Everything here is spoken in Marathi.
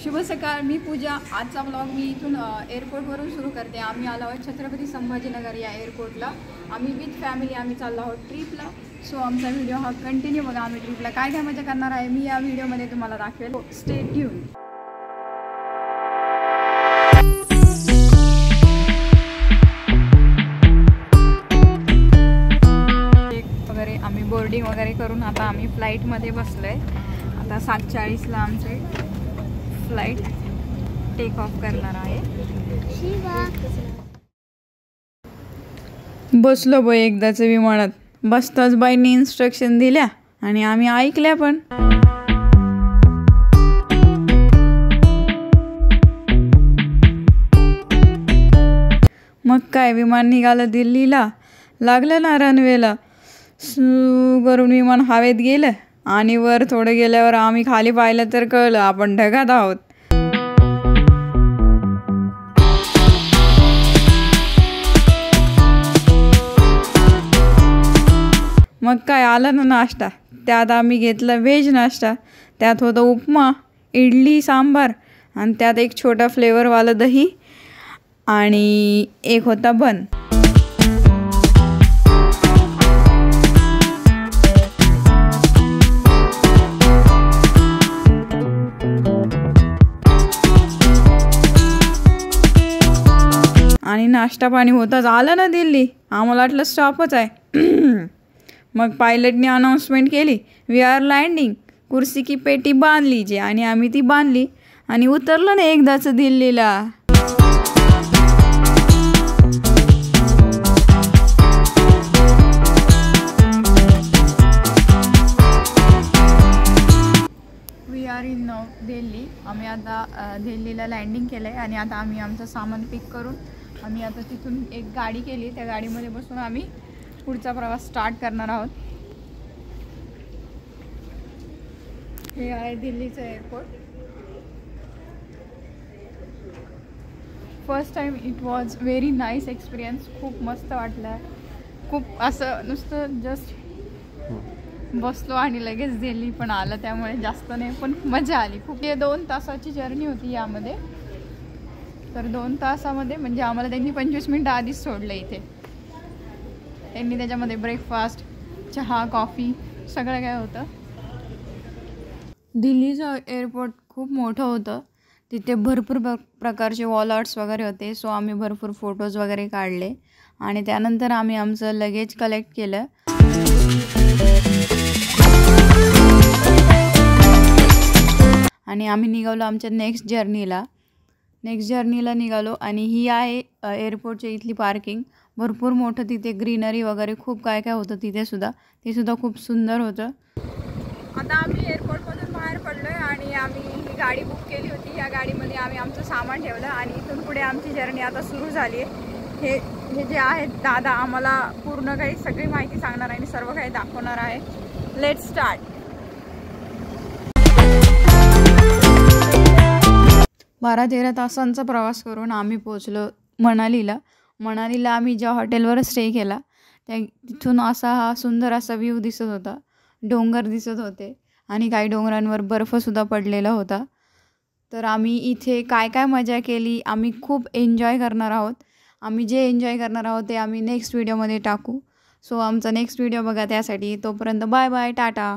शुभ सकाळ, मी पूजा। आजचा ब्लॉग मी इथून एअरपोर्टवरून सुरू करते। आम्ही आलो आहोत छत्रपती संभाजीनगर या एअरपोर्टला। आम्ही विथ फॅमिली आम्ही चाललो आहोत ट्रिपला। सो आमचा व्हिडिओ हा कंटिन्यू बघा। आम्ही ट्रिपला काय काय मजा करणार आहे मी या व्हिडिओमध्ये तुम्हाला दाखवेल। Stay tune. वगैरे आम्ही बोर्डिंग वगैरे करून आता आम्ही फ्लाईटमध्ये बसलोय। आता 7:40ला आमचे फ्लाइट टेक ऑफ करणार आहे। बसलो बाई एकदाच विमानात। बसताच बाईंनी इन्स्ट्रक्शन दिल्या आणि आम्ही ऐकल्या पण। मग काय विमान निघालं दिल्लीला। लागलं ना रनवेला करून विमान हवेत गेलं आणि वर थोडं गेल्यावर आम्ही खाली पाहिलं तर कळलं आपण ढगात आहोत। मग काय आलं ना नाश्ता। त्यात आम्ही घेतला व्हेज नाश्ता। त्यात होता उपमा, इडली, सांबार आणि त्यात एक छोटा फ्लेवरवाला दही आणि एक होता बन। आणि नाश्ता पाणी होताच आलं ना दिल्ली। आम्हाला वाटलं स्टॉपच आहे। मग पायलटने अनाउन्समेंट केली, वी आर लँडिंग, कुर्सी की पेटी बांध लीजिए। आणि आम्ही ती बांधली आणि उतरलो ना एकदाच दिल्लीला। We are in Delhi. आम्ही आता दिल्लीला लँडिंग केलं आहे आणि आता आम्ही आमचं सामान पिक करून आम्ही आता तिथून एक गाडी केली। त्या गाडीमध्ये बसून आम्ही पुढचा प्रवास स्टार्ट करणार आहोत। हे आहे दिल्लीचं airport. First time it was very nice experience. खूप मस्त वाटलं। खूप असं नुसतं जस्ट बसलो आणि लगेच दिल्ली पण आलं, त्यामुळे जास्त नाही पण मजा आली खूप। 2 तासाची जर्नी होती यामध्ये। तर 2 तासामध्ये म्हणजे आम्हाला त्यांनी 25 मिनिटं आधीच सोडलं इथे। त्यांनी त्याच्यामध्ये ब्रेकफास्ट, चहा, कॉफी सगळं काय होतं। दिल्लीचं एअरपोर्ट खूप मोठं होतं। तिथे भरपूर प्रकारचे वॉल आर्ट्स वगैरे होते। सो आम्ही भरपूर फोटोज वगैरे काढले आणि त्यानंतर आम्ही आमचं लगेज कलेक्ट केलं आणि आम्ही निघालो आमच्या नेक्स्ट जर्नीला निघालो। आणि ही आहे एअरपोर्टच्या इथली पार्किंग। भरपूर मोठं तिथे ग्रीनरी वगैरे खूप काय काय होतं तिथे सुद्धा। ते सुद्धा खूप सुंदर होतं। आता आम्ही एअरपोर्टमधून बाहेर पडलो आहे आणि आम्ही ही गाडी बुक केली होती। या गाडीमध्ये आम्ही आमचं सामान ठेवलं आणि इथून पुढे आमची जर्नी आता सुरू झाली आहे। हे जे आहेत दादा आम्हाला पूर्ण काही सगळी माहिती सांगणार आणि सर्व काही दाखवणार आहे। Let's start. 12-13 तासांचा प्रवास करून आम्ही पोचलो मनालीला। आम्ही ज्या हॉटेलवर स्टे केला तिथून असा हा सुंदर असा व्ह्यू दिसत होता। डोंगर दिसत होते आणि काही डोंगरांवर बर्फसुद्धा पडलेला होता। तर आम्ही इथे काय काय मजा केली, आम्ही खूप एन्जॉय करणार आहोत। आम्ही जे एन्जॉय करणार आहोत ते आम्ही नेक्स्ट व्हिडिओमध्ये टाकू। सो आमचा नेक्स्ट व्हिडिओ बघा त्यासाठी। तोपर्यंत बाय बाय, टाटा।